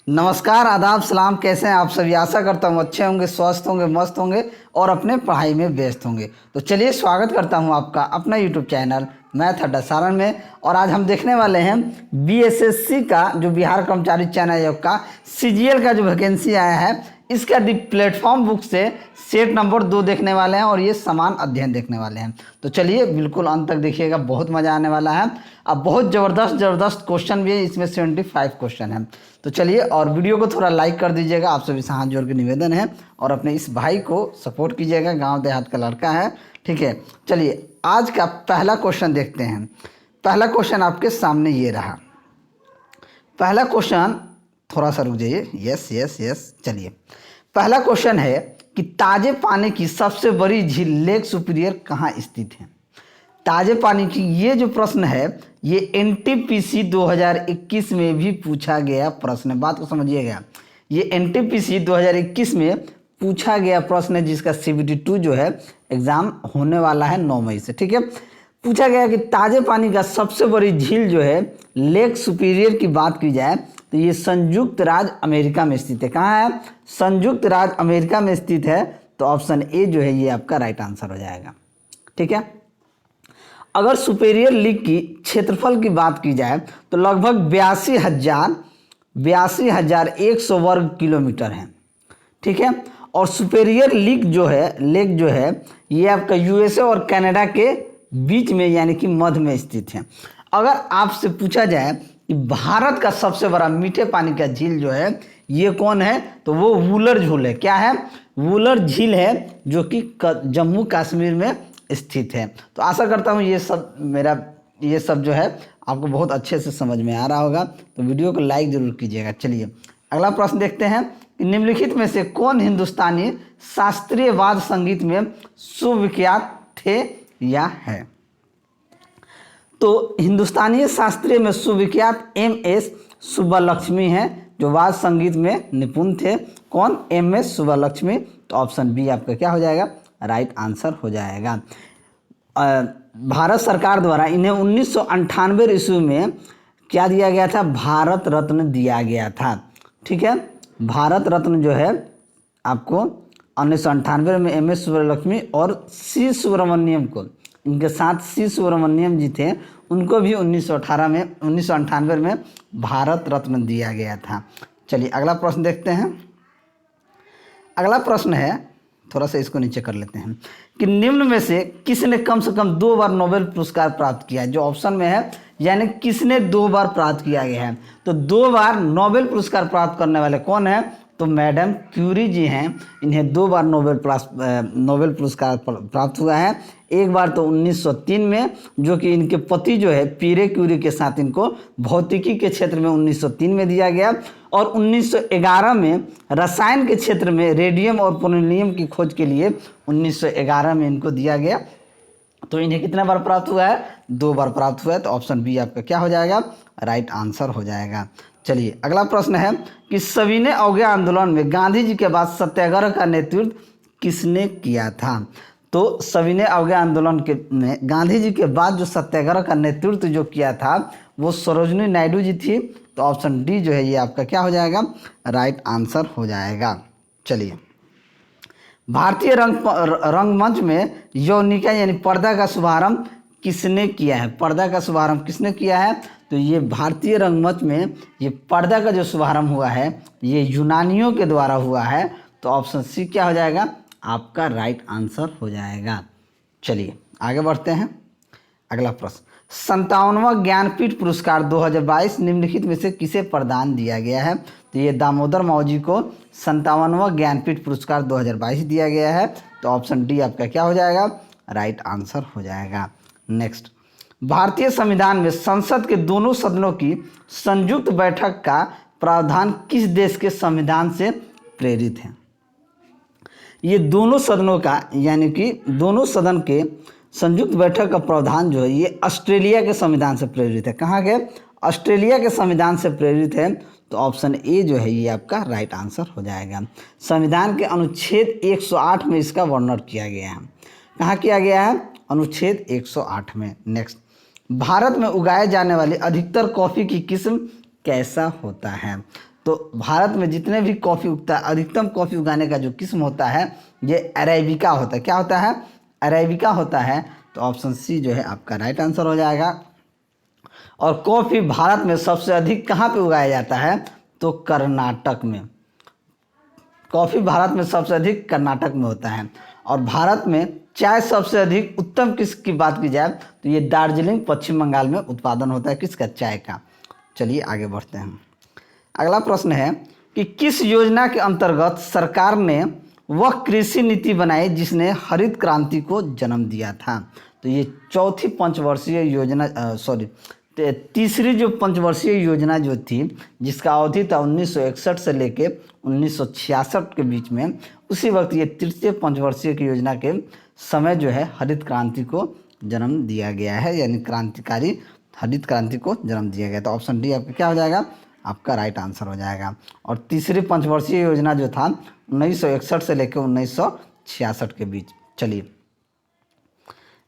नमस्कार, आदाब, सलाम। कैसे हैं आप सभी? आशा करता हूँ अच्छे होंगे, स्वस्थ होंगे, मस्त होंगे और अपने पढ़ाई में व्यस्त होंगे। तो चलिए स्वागत करता हूँ आपका अपना यूट्यूब चैनल मैथ अड्डा सारण में। और आज हम देखने वाले हैं बीएसएससी का, जो बिहार कर्मचारी चयन आयोग का सीजीएल का जो वैकेंसी आया है, इसका प्लेटफॉर्म बुक से सेट नंबर 2 देखने वाले हैं और ये समान अध्ययन देखने वाले हैं। तो चलिए बिल्कुल अंत तक देखिएगा, बहुत मज़ा आने वाला है। अब बहुत ज़बरदस्त क्वेश्चन भी है, इसमें 75 क्वेश्चन है। तो चलिए, और वीडियो को थोड़ा लाइक कर दीजिएगा, आप सभी से हाथ जोड़ के निवेदन है। और अपने इस भाई को सपोर्ट कीजिएगा, गांव देहात का लड़का है, ठीक है। चलिए आज का पहला क्वेश्चन देखते हैं। पहला क्वेश्चन आपके सामने ये रहा। पहला क्वेश्चन, थोड़ा सा रुक जाइए। Yes yes yes. चलिए, पहला क्वेश्चन है कि ताजे पानी की सबसे बड़ी झील लेक सुपीरियर कहाँ स्थित है? ताजे पानी की ये जो प्रश्न है, ये एनटीपीसी 2021 में भी पूछा गया प्रश्न है। बात को समझिएगा, ये एनटीपीसी 2021 में पूछा गया प्रश्न है, जिसका CBT 2 जो है एग्जाम होने वाला है 9 मई से, ठीक है। पूछा गया कि ताजे पानी का सबसे बड़ी झील जो है लेक सुपीरियर की बात की जाए तो ये संयुक्त राज्य अमेरिका में स्थित है। कहाँ है? संयुक्त राज्य अमेरिका में स्थित है। तो ऑप्शन ए जो है ये आपका राइट आंसर हो जाएगा, ठीक है। अगर सुपेरियर लीग की क्षेत्रफल की बात की जाए तो लगभग 82,100 वर्ग किलोमीटर है, ठीक है। और सुपेरियर लीग जो है, लेक जो है, ये आपका यूएसए और कनाडा के बीच में यानी कि मध्य में स्थित है। अगर आपसे पूछा जाए कि भारत का सबसे बड़ा मीठे पानी का झील जो है ये कौन है, तो वो वुलर झील है। क्या है? वुलर झील है, जो कि जम्मू कश्मीर में स्थित है। तो आशा करता हूँ ये सब जो है आपको बहुत अच्छे से समझ में आ रहा होगा। तो वीडियो को लाइक जरूर कीजिएगा। चलिए अगला प्रश्न देखते हैं कि निम्नलिखित में से कौन हिंदुस्तानी शास्त्रीय वाद्य संगीत में सुविख्यात थे या है? तो हिंदुस्तानी शास्त्रीय में सुविख्यात MS सुब्बालक्ष्मी हैं, जो वाद्य संगीत में निपुण थे। कौन? MS सुब्बालक्ष्मी। तो ऑप्शन बी आपका क्या हो जाएगा? राइट आंसर हो जाएगा। भारत सरकार द्वारा इन्हें 1998 ईस्वी में क्या दिया गया था? भारत रत्न दिया गया था, ठीक है। भारत रत्न जो है आपको 1998 में MS सुब्बालक्ष्मी और C सुब्रमण्यम को, इनके साथ C सुब्रमण्यम जी थे, उनको भी 1998 में भारत रत्न दिया गया था। चलिए अगला प्रश्न देखते हैं। अगला प्रश्न है, थोड़ा सा इसको नीचे कर लेते हैं, कि निम्न में से किसने कम से कम 2 बार नोबेल पुरस्कार प्राप्त किया है? जो ऑप्शन में है, यानी किसने 2 बार प्राप्त किया गया है। तो 2 बार नोबेल पुरस्कार प्राप्त करने वाले कौन है? तो मैडम क्यूरी जी हैं। इन्हें 2 बार नोबेल पुरस्कार प्राप्त हुआ है। एक बार तो 1903 में, जो कि इनके पति जो है पीरे क्यूरी के साथ इनको भौतिकी के क्षेत्र में 1903 में दिया गया, और 1911 में रसायन के क्षेत्र में रेडियम और पोलोनियम की खोज के लिए 1911 में इनको दिया गया। तो इन्हें कितना बार प्राप्त हुआ है? 2 बार प्राप्त हुआ है। तो ऑप्शन बी आपका क्या हो जाएगा? राइट आंसर हो जाएगा। चलिए अगला प्रश्न है कि सविनय अवज्ञा आंदोलन में गांधी जी के बाद सत्याग्रह का नेतृत्व किसने किया था? तो सविनय अवज्ञा आंदोलन में गांधी जी के बाद जो सत्याग्रह का नेतृत्व जो किया था वो सरोजिनी नायडू जी थी। तो ऑप्शन डी जो है ये आपका क्या हो जाएगा? राइट आंसर हो जाएगा। चलिए, भारतीय रंगमंच में यौनिका यानी पर्दा का शुभारंभ किसने किया है? पर्दा का शुभारंभ किसने किया है? तो ये भारतीय रंगमंच में ये पर्दा का जो शुभारंभ हुआ है ये यूनानियों के द्वारा हुआ है। तो ऑप्शन सी क्या हो जाएगा? आपका राइट आंसर हो जाएगा। चलिए आगे बढ़ते हैं। अगला प्रश्न, 57वां ज्ञानपीठ पुरस्कार 2022 निम्नलिखित में से किसे प्रदान दिया गया है? तो ये दामोदर माऊ जी को 57वां ज्ञानपीठ पुरस्कार 2022 दिया गया है। तो ऑप्शन डी आपका क्या हो जाएगा? राइट आंसर हो जाएगा। नेक्स्ट, भारतीय संविधान में संसद के दोनों सदनों की संयुक्त बैठक का प्रावधान किस देश के संविधान से प्रेरित है? ये दोनों सदनों का, यानी कि दोनों सदन के संयुक्त बैठक का प्रावधान जो है ये ऑस्ट्रेलिया के संविधान से प्रेरित है। कहाँ के? ऑस्ट्रेलिया के संविधान से प्रेरित है। तो ऑप्शन ए जो है ये आपका राइट आंसर हो जाएगा। संविधान के अनुच्छेद 108 में इसका वर्णन किया गया है। कहाँ किया गया है? अनुच्छेद 108 में। नेक्स्ट, भारत में उगाए जाने वाली अधिकतर कॉफ़ी की किस्म कैसा होता है? तो भारत में जितने भी कॉफ़ी उगता है, अधिकतम कॉफ़ी उगाने का जो किस्म होता है ये अरेबिका होता है। क्या होता है? अरेबिका होता है। तो ऑप्शन सी जो है आपका राइट आंसर हो जाएगा। और कॉफ़ी भारत में सबसे अधिक कहाँ पे उगाया जाता है? तो कर्नाटक में। कॉफ़ी भारत में सबसे अधिक कर्नाटक में होता है। और भारत में चाय सबसे अधिक उत्तम किसकी बात की जाए तो ये दार्जिलिंग पश्चिम बंगाल में उत्पादन होता है किसका? चाय का। चलिए आगे बढ़ते हैं। अगला प्रश्न है कि किस योजना के अंतर्गत सरकार ने वह कृषि नीति बनाई जिसने हरित क्रांति को जन्म दिया था? तो ये चौथी पंचवर्षीय योजना तीसरी जो पंचवर्षीय योजना जो थी जिसका अवधि था 1961 से लेके 1966 के बीच में, उसी वक्त ये तृतीय पंचवर्षीय की योजना के समय जो है हरित क्रांति को जन्म दिया गया है, यानी क्रांतिकारी हरित क्रांति को जन्म दिया गया। तो ऑप्शन डी आपका क्या हो जाएगा? आपका राइट आंसर हो जाएगा। और तीसरी पंचवर्षीय योजना जो था 1961 से लेकर 1966 के बीच। चलिए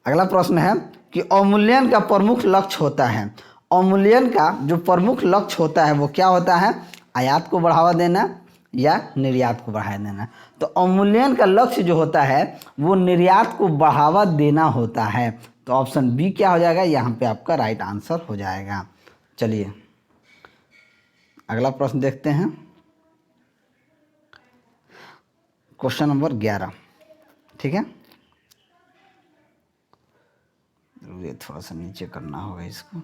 अगला प्रश्न है कि अवमूल्यन का प्रमुख लक्ष्य होता है। अवमूल्यन का जो प्रमुख लक्ष्य होता है वो क्या होता है? आयात को बढ़ावा देना या निर्यात को बढ़ावा देना। तो अवमूल्यन का लक्ष्य जो होता है वो निर्यात को बढ़ावा देना होता है। तो ऑप्शन बी क्या हो जाएगा? यहाँ पे आपका राइट आंसर हो जाएगा। चलिए अगला प्रश्न देखते हैं। Question number 11। ठीक है, ये थोड़ा सा नीचे करना होगा इसको।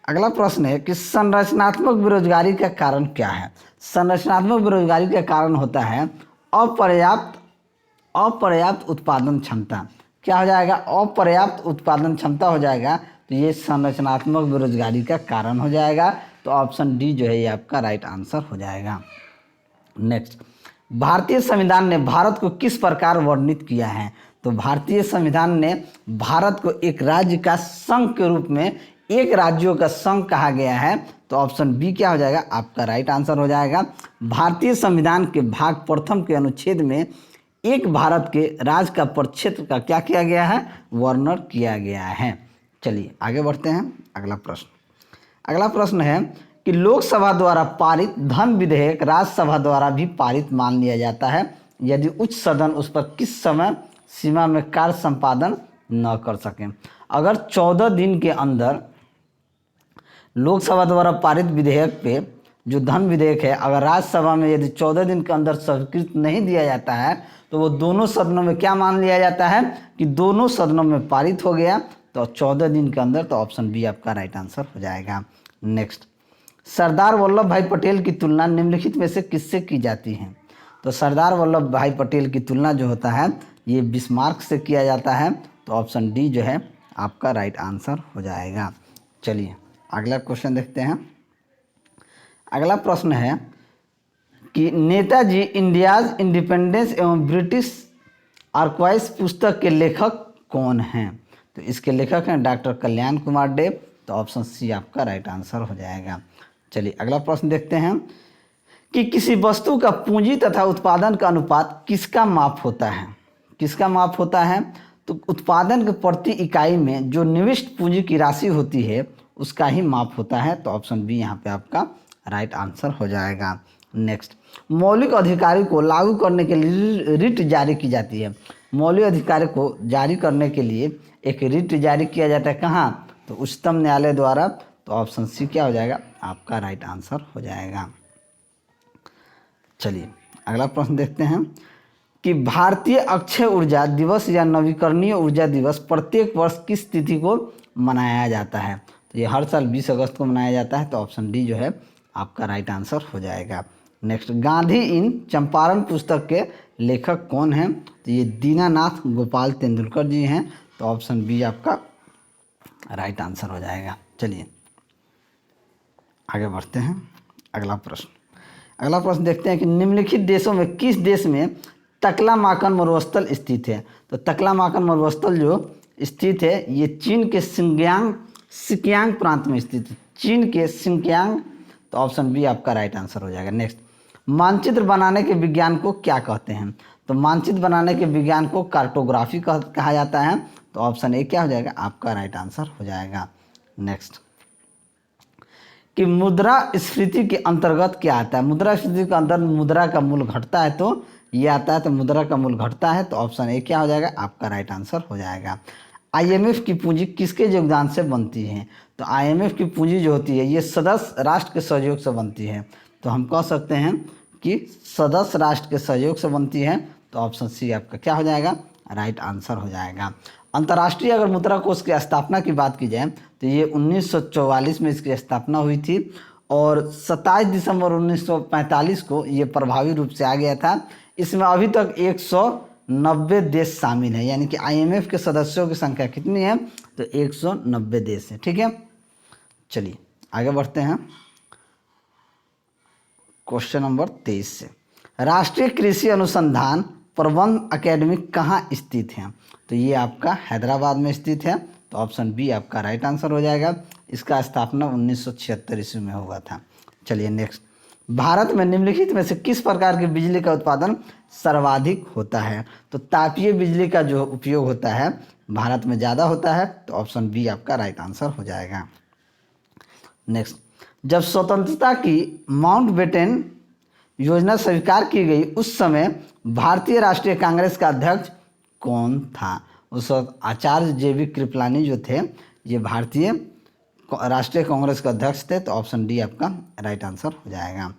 अगला प्रश्न है कि संरचनात्मक बेरोजगारी का कारण क्या है? संरचनात्मक बेरोजगारी का कारण होता है अपर्याप्त उत्पादन क्षमता। क्या हो जाएगा? अपर्याप्त उत्पादन क्षमता हो जाएगा। तो ये संरचनात्मक बेरोजगारी का कारण हो जाएगा। तो ऑप्शन डी जो है ये आपका राइट आंसर हो जाएगा। नेक्स्ट, भारतीय संविधान ने भारत को किस प्रकार वर्णित किया है? तो भारतीय संविधान ने भारत को एक राज्य का संघ के रूप में, एक राज्यों का संघ कहा गया है। तो ऑप्शन बी क्या हो जाएगा? आपका राइट आंसर हो जाएगा। भारतीय संविधान के भाग प्रथम के अनुच्छेद में एक भारत के राज्य का प्रक्षेत्र का क्या किया गया है? वर्णन किया गया है। चलिए आगे बढ़ते हैं। अगला प्रश्न है कि लोकसभा द्वारा पारित धन विधेयक राज्यसभा द्वारा भी पारित मान लिया जाता है यदि उच्च सदन उस पर किस समय सीमा में कार्य संपादन न कर सकें। अगर 14 दिन के अंदर लोकसभा द्वारा पारित विधेयक पे जो धन विधेयक है, अगर राज्यसभा में यदि 14 दिन के अंदर स्वीकृत नहीं दिया जाता है तो वो दोनों सदनों में क्या मान लिया जाता है कि दोनों सदनों में पारित हो गया। तो 14 दिन के अंदर। तो ऑप्शन बी आपका राइट आंसर हो जाएगा। नेक्स्ट, सरदार वल्लभ भाई पटेल की तुलना निम्नलिखित में से किससे की जाती है? तो सरदार वल्लभ भाई पटेल की तुलना जो होता है ये बिस्मार्क से किया जाता है। तो ऑप्शन डी जो है आपका राइट आंसर हो जाएगा। चलिए अगला क्वेश्चन देखते हैं। अगला प्रश्न है कि नेताजी इंडियाज इंडिपेंडेंस एवं ब्रिटिश आर्काइव्स पुस्तक के लेखक कौन हैं? तो इसके लेखक हैं डॉक्टर कल्याण कुमार डेव। तो ऑप्शन सी आपका राइट आंसर हो जाएगा। चलिए अगला प्रश्न देखते हैं कि किसी वस्तु का पूंजी तथा उत्पादन का अनुपात किसका माप होता है? किसका माप होता है? तो उत्पादन के प्रति इकाई में जो निविष्ट पूंजी की राशि होती है उसका ही माप होता है। तो ऑप्शन बी यहाँ पे आपका राइट आंसर हो जाएगा। नेक्स्ट, मौलिक अधिकार को लागू करने के लिए रिट जारी की जाती है। मौलिक अधिकार को जारी करने के लिए एक रिट जारी किया जाता है कहाँ? तो उच्चतम न्यायालय द्वारा। तो ऑप्शन सी क्या हो जाएगा? आपका राइट आंसर हो जाएगा। चलिए अगला प्रश्न देखते हैं कि भारतीय अक्षय ऊर्जा दिवस या नवीकरणीय ऊर्जा दिवस प्रत्येक वर्ष किस तिथि को मनाया जाता है? तो ये हर साल 20 अगस्त को मनाया जाता है। तो ऑप्शन डी जो है आपका राइट आंसर हो जाएगा। नेक्स्ट, गांधी इन चंपारण पुस्तक के लेखक कौन हैं? तो ये दीनानाथ गोपाल तेंदुलकर जी हैं। तो ऑप्शन बी आपका राइट आंसर हो जाएगा। चलिए आगे बढ़ते हैं। अगला प्रश्न देखते हैं कि निम्नलिखित देशों में किस देश में तकलामाकन मरुस्थल स्थित है? तो तकलामाकन मरुस्थल जो स्थित है ये चीन के सिकियांग प्रांत में स्थित है। चीन के सिकियांग। तो ऑप्शन बी आपका राइट आंसर हो जाएगा। नेक्स्ट, मानचित्र बनाने के विज्ञान को क्या कहते हैं? तो मानचित्र बनाने के विज्ञान को कार्टोग्राफी कहा जाता है। तो ऑप्शन ए क्या हो जाएगा? आपका राइट आंसर हो जाएगा। नेक्स्ट, कि मुद्रास्फीति के अंतर्गत क्या आता है। मुद्रास्फीति के अंतर्गत मुद्रा का मूल्य घटता है तो ये आता है, तो मुद्रा का मूल्य घटता है तो ऑप्शन ए क्या हो जाएगा, आपका राइट आंसर हो जाएगा। आईएमएफ की पूंजी किसके योगदान से बनती है, तो आईएमएफ की पूंजी जो होती है ये सदस्य राष्ट्र के सहयोग से बनती है, तो हम कह सकते हैं कि सदस्य राष्ट्र के सहयोग से बनती है, तो ऑप्शन सी आपका क्या हो जाएगा, राइट आंसर हो जाएगा। अंतर्राष्ट्रीय अगर मुद्रा कोष की स्थापना की बात की जाए तो ये 1944 में इसकी स्थापना हुई थी और 27 दिसंबर 1945 को ये प्रभावी रूप से आ गया था। इसमें अभी तक 190 देश शामिल हैं, यानी कि आईएमएफ के सदस्यों की संख्या कितनी है, तो 190 देश है। ठीक है, चलिए आगे बढ़ते हैं क्वेश्चन नंबर 23 से। राष्ट्रीय कृषि अनुसंधान प्रबंध अकेडमी कहाँ स्थित है, तो ये आपका हैदराबाद में स्थित है, तो ऑप्शन बी आपका राइट आंसर हो जाएगा। इसका स्थापना 1976 ईस्वी में हुआ था। चलिए नेक्स्ट, भारत में निम्नलिखित में से किस प्रकार की बिजली का उत्पादन सर्वाधिक होता है, तो तापीय बिजली का जो उपयोग होता है भारत में ज़्यादा होता है, तो ऑप्शन बी आपका राइट आंसर हो जाएगा। नेक्स्ट, जब स्वतंत्रता की माउंटबेटन योजना स्वीकार की गई उस समय भारतीय राष्ट्रीय कांग्रेस का अध्यक्ष कौन था। उस वक्त आचार्य जेबी कृपलानी जो थे ये भारतीय राष्ट्रीय कांग्रेस के अध्यक्ष थे, तो ऑप्शन डी आपका राइट आंसर हो जाएगा।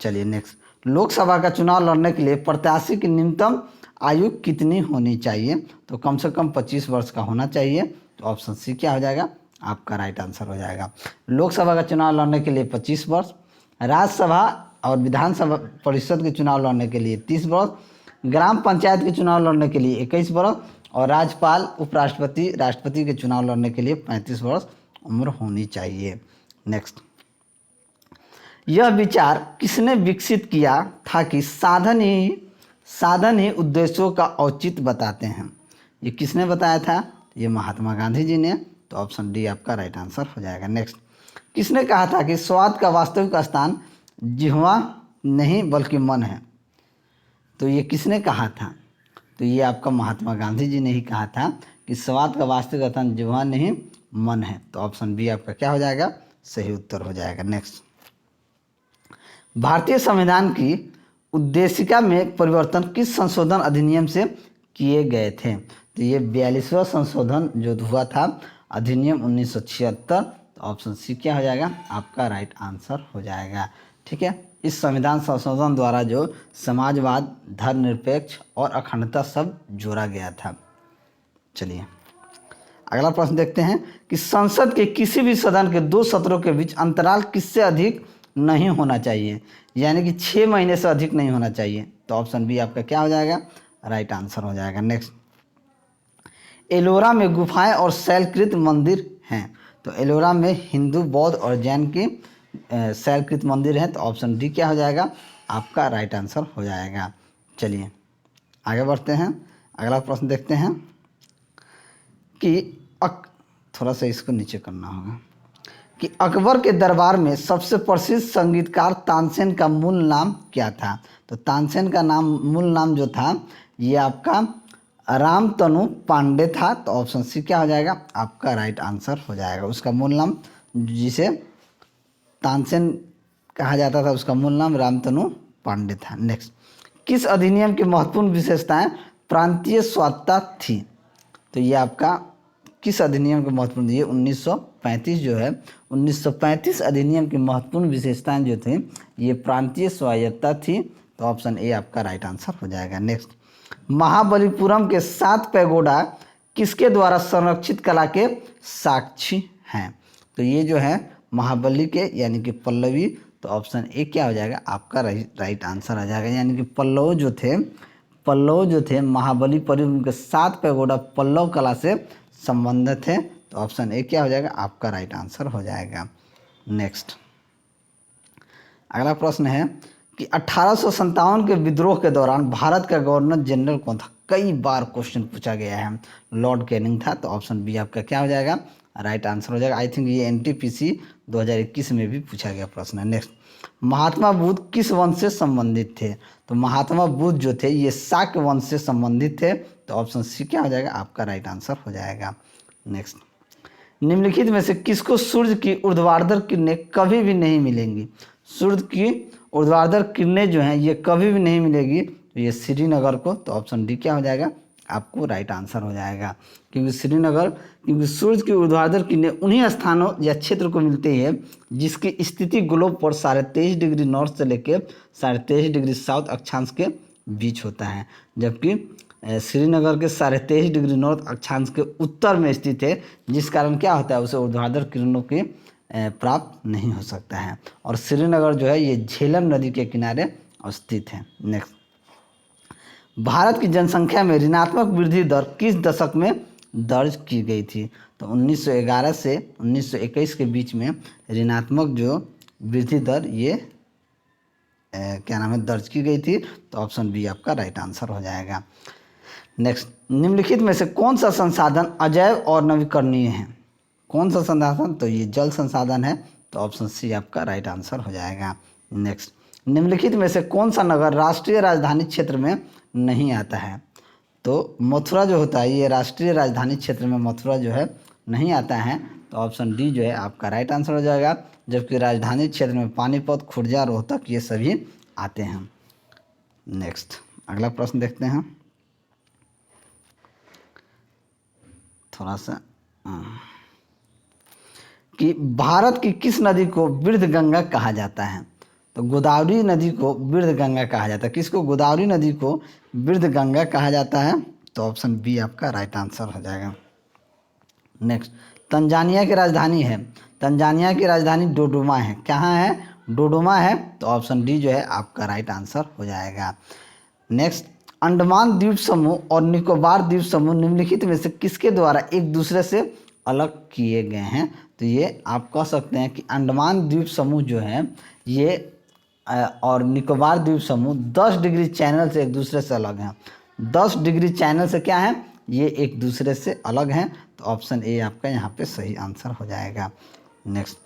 चलिए नेक्स्ट, लोकसभा का चुनाव लड़ने के लिए प्रत्याशी की न्यूनतम आयु कितनी होनी चाहिए, तो कम से कम 25 वर्ष का होना चाहिए, तो ऑप्शन सी क्या हो जाएगा, आपका राइट आंसर हो जाएगा। लोकसभा का चुनाव लड़ने के लिए 25 वर्ष, राज्यसभा और विधानसभा परिषद के चुनाव लड़ने के लिए 30 वर्ष, ग्राम पंचायत के चुनाव लड़ने के लिए 21 वर्ष और राज्यपाल उपराष्ट्रपति राष्ट्रपति के चुनाव लड़ने के लिए 35 वर्ष उम्र होनी चाहिए। नेक्स्ट, यह विचार किसने विकसित किया था कि साधन ही उद्देश्यों का औचित्य बताते हैं, ये किसने बताया था, ये महात्मा गांधी जी ने, तो ऑप्शन डी आपका राइट आंसर हो जाएगा। नेक्स्ट, किसने कहा था कि स्वाद का वास्तविक स्थान जिह्वा नहीं बल्कि मन है, तो ये किसने कहा था, तो ये आपका महात्मा गांधी जी ने ही कहा था कि स्वाद का वास्तविक स्थान जिह्वा नहीं मन है, तो ऑप्शन बी आपका क्या हो जाएगा, सही उत्तर हो जाएगा। नेक्स्ट, भारतीय संविधान की उद्देशिका में परिवर्तन किस संशोधन अधिनियम से किए गए थे, तो ये 42वां संशोधन जो हुआ था अधिनियम 1976, तो ऑप्शन सी क्या हो जाएगा, आपका राइट आंसर हो जाएगा। ठीक है, इस संविधान संशोधन द्वारा जो समाजवाद, धर्मनिरपेक्ष और अखंडता सब जोड़ा गया था। चलिए अगला प्रश्न देखते हैं कि संसद के किसी भी सदन के 2 सत्रों के बीच अंतराल किससे अधिक नहीं होना चाहिए, यानी कि 6 महीने से अधिक नहीं होना चाहिए, तो ऑप्शन बी आपका क्या हो जाएगा, राइट आंसर हो जाएगा। नेक्स्ट, एलोरा में गुफाएं और शैलकृत मंदिर हैं, तो एलोरा में हिंदू, बौद्ध और जैन के शैलकृत मंदिर हैं, तो ऑप्शन डी क्या हो जाएगा, आपका राइट आंसर हो जाएगा। चलिए आगे बढ़ते हैं, अगला प्रश्न देखते हैं कि थोड़ा सा इसको नीचे करना होगा कि अकबर के दरबार में सबसे प्रसिद्ध संगीतकार तानसेन का मूल नाम क्या था, तो तानसेन का मूल नाम जो था ये आपका रामतनु पांडे था, तो ऑप्शन सी क्या हो जाएगा, आपका राइट आंसर हो जाएगा। उसका मूल नाम जिसे तानसेन कहा जाता था उसका मूल नाम रामतनु पांडे था। नेक्स्ट, किस अधिनियम की महत्वपूर्ण विशेषताएं प्रांतीय स्वायत्तता थी, तो ये आपका किस अधिनियम के महत्वपूर्ण, ये 1935 जो है 1935 अधिनियम की महत्वपूर्ण विशेषताएं जो थी ये प्रांतीय स्वायत्तता थी, तो ऑप्शन ए आपका राइट आंसर हो जाएगा। नेक्स्ट, महाबलीपुरम के 7 पैगोडा किसके द्वारा संरक्षित कला के साक्षी हैं, तो ये जो है महाबली के यानी कि पल्लवी, तो ऑप्शन ए क्या हो जाएगा, आपका राइट आंसर आ जाएगा। यानी कि पल्लव जो थे महाबलीपुरम के 7 पैगोडा पल्लव कला से संबंधित थे, तो ऑप्शन ए क्या हो जाएगा, आपका राइट आंसर हो जाएगा। नेक्स्ट, अगला प्रश्न है कि 1857 के विद्रोह के दौरान भारत का गवर्नर जनरल कौन था, कई बार क्वेश्चन पूछा गया है, लॉर्ड कैनिंग था, तो ऑप्शन बी आपका क्या हो जाएगा, राइट आंसर हो जाएगा। आई थिंक ये NTPC 2021 में भी पूछा गया प्रश्न है। नेक्स्ट, महात्मा बुद्ध किस वंश से संबंधित थे, तो महात्मा बुद्ध जो थे ये शाक्य वंश से संबंधित थे, तो ऑप्शन सी क्या हो जाएगा, आपका राइट आंसर हो जाएगा। नेक्स्ट, निम्नलिखित में से किसको सूर्य की ऊर्ध्वाधर किरणें कभी भी नहीं मिलेंगी? सूर्य की ऊर्ध्वाधर किरणें जो हैं ये कभी भी नहीं मिलेगी, तो ये श्रीनगर को, तो ऑप्शन डी क्या हो जाएगा आपको राइट आंसर हो जाएगा। क्योंकि सूर्य की ऊर्ध्वाधर किरणें उन्हीं स्थानों या क्षेत्र को मिलती है जिसकी स्थिति ग्लोब पर 23.5 डिग्री नॉर्थ से लेकर 23.5 डिग्री साउथ अक्षांश के बीच होता है, जबकि श्रीनगर के 23.5 डिग्री नॉर्थ अक्षांश के उत्तर में स्थित है, जिस कारण क्या होता है उसे ऊर्ध्वाधर किरणों के प्राप्त नहीं हो सकता है। और श्रीनगर जो है ये झेलम नदी के किनारे स्थित है। नेक्स्ट, भारत की जनसंख्या में ऋणात्मक वृद्धि दर किस दशक में दर्ज की गई थी? तो 1911 से 1921 के बीच में ऋणात्मक जो वृद्धि दर ये क्या नाम है दर्ज की गई थी, तो ऑप्शन बी आपका राइट आंसर हो जाएगा। नेक्स्ट, निम्नलिखित में से कौन सा संसाधन अजैव और नवीकरणीय है? कौन सा संसाधन? तो ये जल संसाधन है, तो ऑप्शन सी आपका राइट आंसर हो जाएगा। नेक्स्ट, निम्नलिखित में से कौन सा नगर राष्ट्रीय राजधानी क्षेत्र में नहीं आता है? तो मथुरा जो होता है ये राष्ट्रीय राजधानी क्षेत्र में मथुरा जो है नहीं आता है, तो ऑप्शन डी जो है आपका राइट आंसर हो जाएगा, जबकि राजधानी क्षेत्र में पानीपत, खुर्जा, रोहतक ये सभी आते हैं। नेक्स्ट, अगला प्रश्न देखते हैं। थोड़ा सा कि भारत की किस नदी को वृद्ध गंगा कहा जाता है? तो गोदावरी नदी को वृद्ध गंगा कहा जाता है। किसको? गोदावरी नदी को वृद्ध गंगा कहा जाता है, तो ऑप्शन बी आपका राइट आंसर हो जाएगा। नेक्स्ट, तंजानिया की राजधानी है, तंजानिया की राजधानी डोडोमा है। कहाँ है? डोडोमा है, तो ऑप्शन डी जो है आपका राइट आंसर हो जाएगा। नेक्स्ट, अंडमान द्वीप समूह और निकोबार द्वीप समूह निम्नलिखित में से किसके द्वारा एक दूसरे से अलग किए गए हैं? तो ये आप कह सकते हैं कि अंडमान द्वीप समूह जो है ये और निकोबार द्वीप समूह 10 डिग्री चैनल से एक दूसरे से अलग हैं। 10 डिग्री चैनल से क्या है? ये एक दूसरे से अलग हैं, तो ऑप्शन ए आपका यहाँ पे सही आंसर हो जाएगा। नेक्स्ट,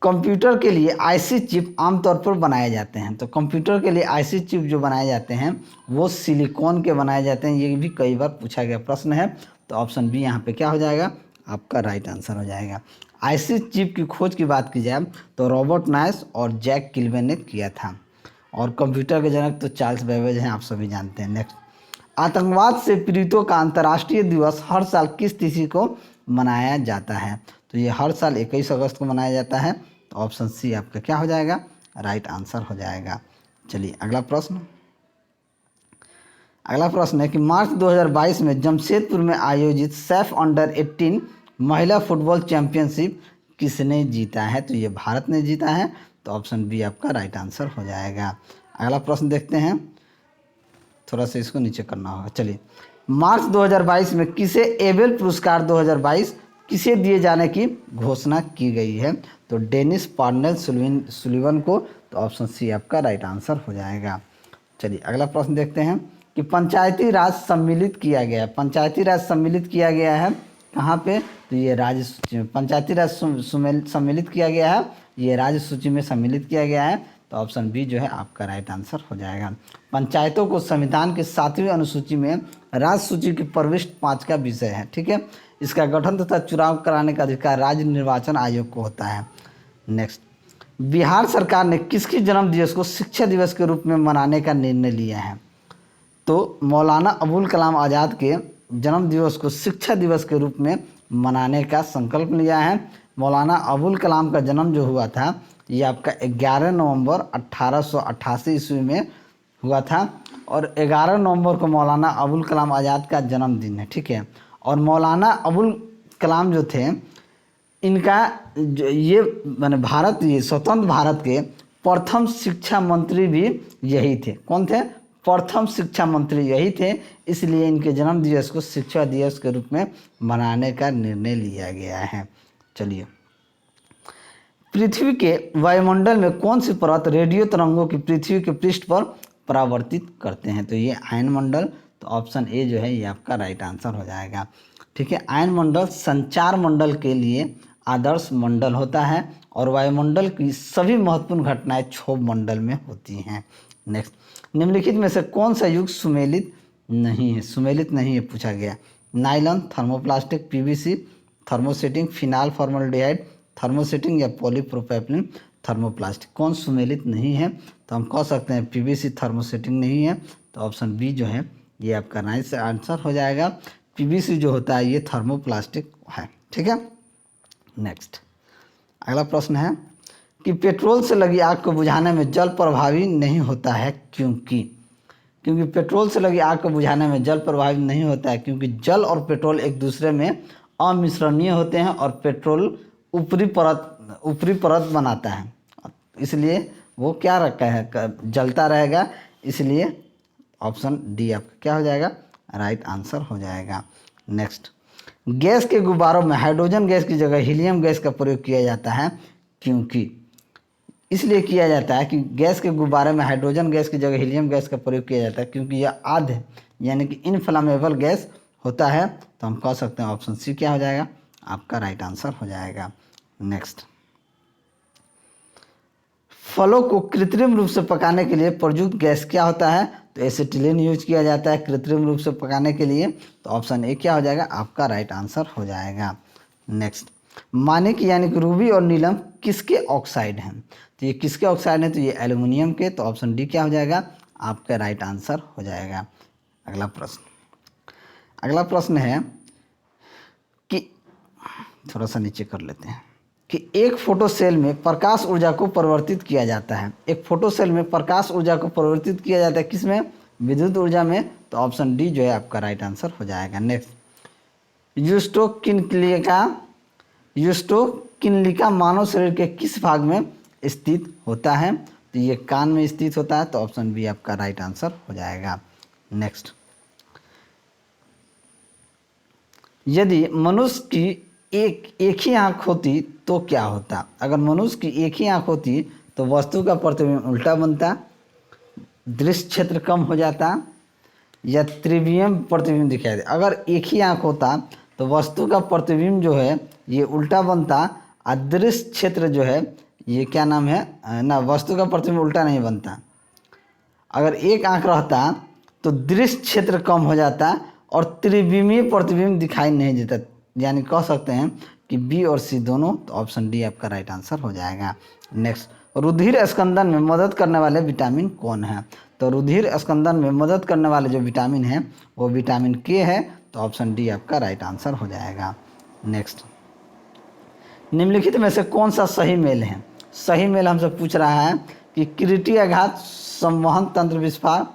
कंप्यूटर के लिए आईसी चिप आमतौर पर बनाए जाते हैं। तो कंप्यूटर के लिए आईसी चिप जो बनाए जाते हैं वो सिलिकॉन के बनाए जाते हैं। ये भी कई बार पूछा गया प्रश्न है, तो ऑप्शन बी यहाँ पे क्या हो जाएगा आपका राइट आंसर हो जाएगा। आईसी चिप की खोज की बात की जाए तो रॉबर्ट नाइस और जैक किल्विन ने किया था, और कंप्यूटर के जनक तो चार्ल्स बेबेज हैं, आप सभी जानते हैं। नेक्स्ट, आतंकवाद से पीड़ितों का अंतर्राष्ट्रीय दिवस हर साल किस तिथि को मनाया जाता है? तो ये हर साल 21 अगस्त को मनाया जाता है, तो ऑप्शन सी आपका क्या हो जाएगा राइट आंसर हो जाएगा। चलिए अगला प्रश्न है कि मार्च 2022 में जमशेदपुर में आयोजित सैफ अंडर 18 महिला फुटबॉल चैंपियनशिप किसने जीता है? तो ये भारत ने जीता है, तो ऑप्शन बी आपका राइट आंसर हो जाएगा। अगला प्रश्न देखते हैं, थोड़ा सा इसको नीचे करना होगा। चलिए, मार्च 2022 में किसे एबेल पुरस्कार 2022 किसे दिए जाने की घोषणा की गई है? तो डेनिस पार्नेल सुलिवन को, तो ऑप्शन सी आपका राइट आंसर हो जाएगा। चलिए अगला प्रश्न देखते हैं कि पंचायती राज सम्मिलित किया गया है। पंचायती राज सम्मिलित किया गया है कहाँ पे? तो ये राज्य सूची में पंचायती राज सम्मिलित किया गया है, ये राज्य सूची में सम्मिलित किया गया है, तो ऑप्शन बी जो है आपका राइट आंसर हो जाएगा। पंचायतों को संविधान के 7वीं अनुसूची में राज्य सूची की प्रविष्ट 5 का विषय है। ठीक है, इसका गठन तथा चुनाव कराने का अधिकार राज्य निर्वाचन आयोग को होता है। नेक्स्ट, बिहार सरकार ने किसकी जन्म दिवस को शिक्षा दिवस के रूप में मनाने का निर्णय लिया है? तो मौलाना अबुल कलाम आज़ाद के जन्म दिवस को शिक्षा दिवस के रूप में मनाने का संकल्प लिया है। मौलाना अबुल कलाम का जन्म जो हुआ था ये आपका 11 नवंबर 1888 ईस्वी में हुआ था, और 11 नवंबर को मौलाना अबुल कलाम आज़ाद का जन्मदिन है। ठीक है, और मौलाना अबुल कलाम जो थे इनका ये भारत, ये स्वतंत्र भारत के प्रथम शिक्षा मंत्री भी यही थे। कौन थे? प्रथम शिक्षा मंत्री यही थे, इसलिए इनके जन्म दिवस को शिक्षा दिवस के रूप में मनाने का निर्णय लिया गया है। चलिए, पृथ्वी के वायुमंडल में कौन सी परत रेडियो तरंगों की पृथ्वी के पृष्ठ पर परावर्तित करते हैं? तो ये आयन मंडल, तो ऑप्शन ए जो है ये आपका राइट आंसर हो जाएगा। ठीक है, आयन मंडल संचार मंडल के लिए आदर्श मंडल होता है, और वायुमंडल की सभी महत्वपूर्ण घटनाएं क्षोभ मंडल में होती हैं। नेक्स्ट, निम्नलिखित में से कौन सा युग सुमेलित नहीं है? सुमेलित नहीं है पूछा गया। Nylon, thermoplastic, PVC, thermosetting, phenol formaldehyde, thermosetting या पॉलीप्रोपैपलिन, थर्मोप्लास्टिक। कौन सुमेलित नहीं है? तो हम कह सकते हैं पीवीसी थर्मोसेटिंग नहीं है, तो ऑप्शन बी जो है ये आपका राइट आंसर हो जाएगा। पीवीसी जो होता है ये थर्मोप्लास्टिक है। ठीक है, नेक्स्ट अगला प्रश्न है कि पेट्रोल से लगी आग को बुझाने में जल प्रभावी नहीं होता है क्योंकि पेट्रोल से लगी आग को बुझाने में जल प्रभावी नहीं होता है क्योंकि जल और पेट्रोल एक दूसरे में अमिश्रणीय होते हैं और पेट्रोल ऊपरी परत बनाता है, इसलिए वो क्या रखा है, जलता रहेगा, इसलिए ऑप्शन डी आपका क्या हो जाएगा, राइट आंसर हो जाएगा। नेक्स्ट, गैस के गुब्बारों में हाइड्रोजन गैस की जगह हीलियम गैस का प्रयोग किया जाता है क्योंकि इसलिए किया जाता है कि गैस के गुब्बारे में हाइड्रोजन गैस की जगह हीलियम गैस का प्रयोग किया जाता है क्योंकि यह आद्य यानी कि इनफ्लामेबल गैस होता है, तो हम कह सकते हैं ऑप्शन सी क्या हो जाएगा, आपका राइट आंसर हो जाएगा। नेक्स्ट, फलों को कृत्रिम रूप से पकाने के लिए प्रयुक्त गैस क्या होता है? तो एसिटिलीन यूज किया जाता है कृत्रिम रूप से पकाने के लिए, तो ऑप्शन ए क्या हो जाएगा, आपका राइट आंसर हो जाएगा। नेक्स्ट, मानिक यानी कि रूबी और नीलम किसके ऑक्साइड हैं? तो ये किसके ऑक्साइड हैं? तो ये एल्युमिनियम के, तो ऑप्शन डी क्या हो जाएगा, आपका राइट आंसर हो जाएगा। अगला प्रश्न है कि थोड़ा सा नीचे कर लेते हैं कि एक फोटो सेल में प्रकाश ऊर्जा को परिवर्तित किया जाता है। एक फोटो सेल में प्रकाश ऊर्जा को परिवर्तित किया जाता है किसमें? विद्युत ऊर्जा में, तो ऑप्शन डी जो है आपका राइट आंसर हो जाएगा। नेक्स्ट, यूस्टोकिनलिका मानव शरीर के किस भाग में स्थित होता है? तो ये कान में स्थित होता है, तो ऑप्शन बी आपका राइट आंसर हो जाएगा। नेक्स्ट, यदि मनुष्य की एक ही आँख होती तो क्या होता? अगर मनुष्य की एक ही आँख होती तो वस्तु का प्रतिबिंब उल्टा बनता, दृश्य क्षेत्र कम हो जाता या त्रिविम प्रतिबिंब दिखाई दे। अगर एक ही आँख होता तो वस्तु का प्रतिबिंब जो है ये उल्टा बनता और दृश्य क्षेत्र जो है ये क्या नाम है ना, वस्तु का प्रतिबिंब उल्टा नहीं बनता। अगर एक आँख रहता तो दृश्य क्षेत्र कम हो जाता और त्रिविमीय प्रतिबिंब दिखाई नहीं देता, यानी कह सकते हैं कि बी और सी दोनों, तो ऑप्शन डी आपका राइट आंसर हो जाएगा। नेक्स्ट, रुधिर स्कंदन में मदद करने वाले विटामिन कौन है? तो रुधिर स्कंदन में मदद करने वाले जो विटामिन है वो विटामिन के है, तो ऑप्शन डी आपका राइट आंसर हो जाएगा। नेक्स्ट, निम्नलिखित में से कौन सा सही मेल है? सही मेल हमसे पूछ रहा है कि किरीटी आघात, संवहन तंत्र विस्फार,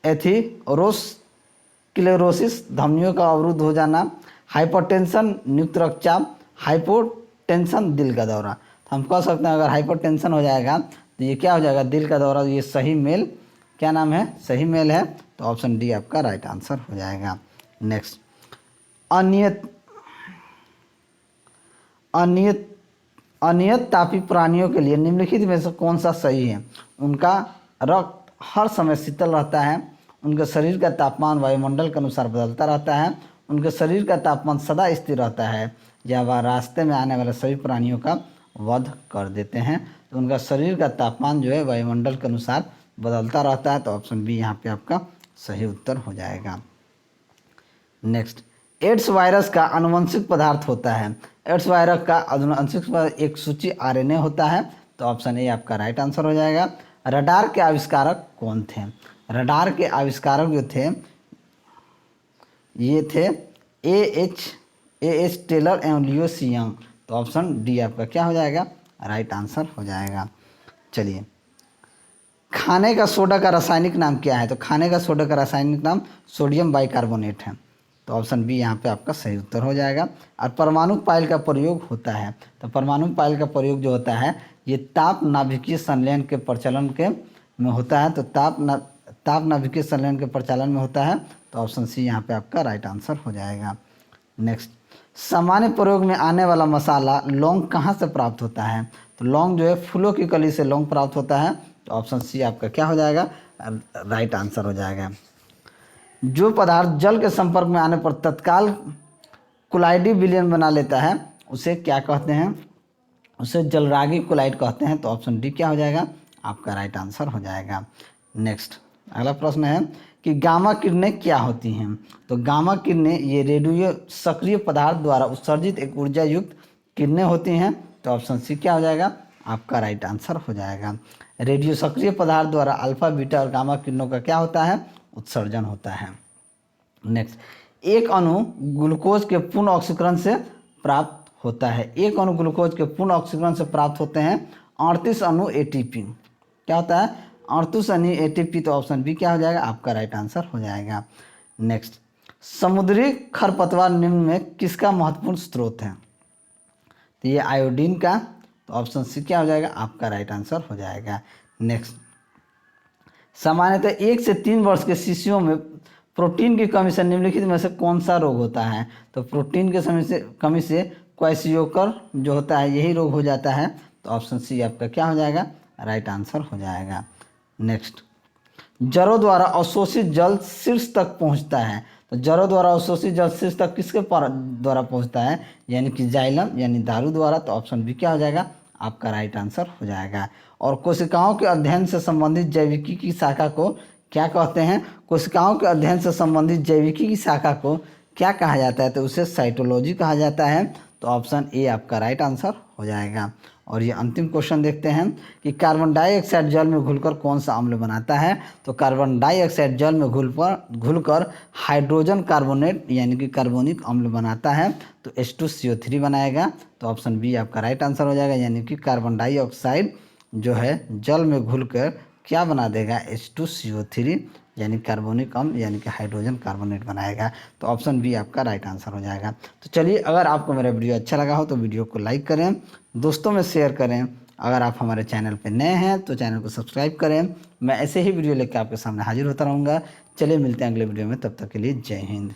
एथेरोस्क्लेरोसिस धमनियों का अवरुद्ध हो जाना, हाइपरटेंशन नियुक्त रक्तचाप, हाइपोटेंशन दिल का दौरा। तो हम कह सकते हैं अगर हाइपरटेंशन हो जाएगा तो ये क्या हो जाएगा, दिल का दौरा। ये सही मेल क्या नाम है, सही मेल है, तो ऑप्शन डी आपका राइट आंसर हो जाएगा। नेक्स्ट, अनियत तापी प्राणियों के लिए निम्नलिखित में से कौन सा सही है? उनका रक्त हर समय शीतल रहता है, उनके शरीर का तापमान वायुमंडल के अनुसार बदलता रहता है, उनके शरीर का तापमान सदा स्थिर रहता है, या वह रास्ते में आने वाले सभी प्राणियों का वध कर देते हैं। तो उनका शरीर का तापमान जो है वायुमंडल के अनुसार बदलता रहता है, तो ऑप्शन बी यहाँ पे आपका सही उत्तर हो जाएगा। नेक्स्ट, एड्स वायरस का आनुवंशिक पदार्थ होता है। एड्स वायरस का आनुवंशिक पदार्थ एक सूची आरएनए होता है, तो ऑप्शन ए आपका राइट आंसर हो जाएगा। रडार के आविष्कारक कौन थे? रडार के आविष्कारक जो थे ये थे ए एच टेलर एवं लियो सी यंग, तो ऑप्शन डी आपका क्या हो जाएगा, राइट आंसर हो जाएगा। चलिए, खाने का सोडा का रासायनिक नाम क्या है? तो खाने का सोडा का रासायनिक नाम सोडियम बाइकार्बोनेट है, तो ऑप्शन बी यहाँ पे आपका सही उत्तर हो जाएगा। और परमाणु पाइल का प्रयोग होता है, तो परमाणु पाइल का प्रयोग जो होता है ये ताप नाभिकीय संलयन के प्रचलन के में होता है, तो ताप नाभिकीय संलयन के प्रचलन में होता है, तो ऑप्शन सी यहाँ पे आपका राइट आंसर हो जाएगा। नेक्स्ट, सामान्य प्रयोग में आने वाला मसाला लौंग कहाँ से प्राप्त होता है? तो लौंग जो है फूलों की कली से लौंग प्राप्त होता है, तो ऑप्शन सी आपका क्या हो जाएगा, राइट आंसर हो जाएगा। जो पदार्थ जल के संपर्क में आने पर तत्काल कुलाइडी विलयन बना लेता है उसे क्या कहते हैं? उसे जलरागी कुलाइड कहते हैं, तो ऑप्शन डी क्या हो जाएगा, आपका राइट आंसर हो जाएगा। नेक्स्ट, अगला प्रश्न है कि गामा किरणें क्या होती हैं। तो गामा किरणें ये रेडियो सक्रिय पदार्थ द्वारा उत्सर्जित एक ऊर्जा युक्त किरणें होती हैं। तो ऑप्शन सी क्या हो जाएगा, आपका राइट आंसर हो जाएगा। रेडियो सक्रिय पदार्थ द्वारा अल्फा बीटा और गामा किरणों का क्या होता है, उत्सर्जन होता है। नेक्स्ट, एक अणु ग्लूकोज के पूर्ण ऑक्सीकरण से प्राप्त होता है। एक अणु ग्लूकोज के पूर्ण ऑक्सीकरण से प्राप्त होते हैं 38 अणु एटीपी। क्या होता है, 38 अणु एटीपी। तो ऑप्शन बी क्या हो जाएगा, आपका राइट आंसर हो जाएगा। नेक्स्ट, समुद्री खरपतवार निम्न में किसका महत्वपूर्ण स्रोत है। तो ये आयोडीन का। तो ऑप्शन सी क्या हो जाएगा, आपका राइट आंसर हो जाएगा। नेक्स्ट, सामान्यतः 1 से 3 वर्ष के शिशुओं में प्रोटीन की कमी से निम्नलिखित में से कौन सा रोग होता है। तो प्रोटीन के कमी से क्वाइसियोकर जो होता है यही रोग हो जाता है। तो ऑप्शन सी आपका क्या हो जाएगा, राइट आंसर हो जाएगा। नेक्स्ट, जड़ों द्वारा अवशोषित जल शीर्ष तक पहुंचता है। तो जड़ों द्वारा अवशोषित जल शीर्ष तक किसके द्वारा पहुंचता है, यानी कि जाइलम यानी दारू द्वारा। तो ऑप्शन बी क्या हो जाएगा, आपका राइट आंसर हो जाएगा। और कोशिकाओं के अध्ययन से संबंधित जैविकी की शाखा को क्या कहते हैं। कोशिकाओं के अध्ययन से संबंधित जैविकी की शाखा को क्या कहा जाता है, तो उसे साइटोलॉजी कहा जाता है। तो ऑप्शन ए आपका राइट आंसर हो जाएगा। और ये अंतिम क्वेश्चन देखते हैं कि कार्बन डाइऑक्साइड जल में घुलकर कौन सा अम्ल बनाता है। तो कार्बन डाइऑक्साइड जल में घुलकर हाइड्रोजन कार्बोनेट यानी कि कार्बोनिक अम्ल बनाता है। तो H2CO3 बनाएगा। तो ऑप्शन बी आपका राइट आंसर हो जाएगा, यानी कि कार्बन डाइऑक्साइड जो है जल में घुलकर क्या बना देगा, H2CO3 यानी कार्बोनिक अम्ल यानी कि हाइड्रोजन कार्बोनेट बनाएगा। तो ऑप्शन बी आपका राइट आंसर हो जाएगा। तो चलिए, अगर आपको मेरा वीडियो अच्छा लगा हो तो वीडियो को लाइक करें, दोस्तों में शेयर करें। अगर आप हमारे चैनल पर नए हैं तो चैनल को सब्सक्राइब करें। मैं ऐसे ही वीडियो लेकर आपके सामने हाजिर होता रहूँगा। चलिए मिलते हैं अगले वीडियो में, तब तक के लिए जय हिंद।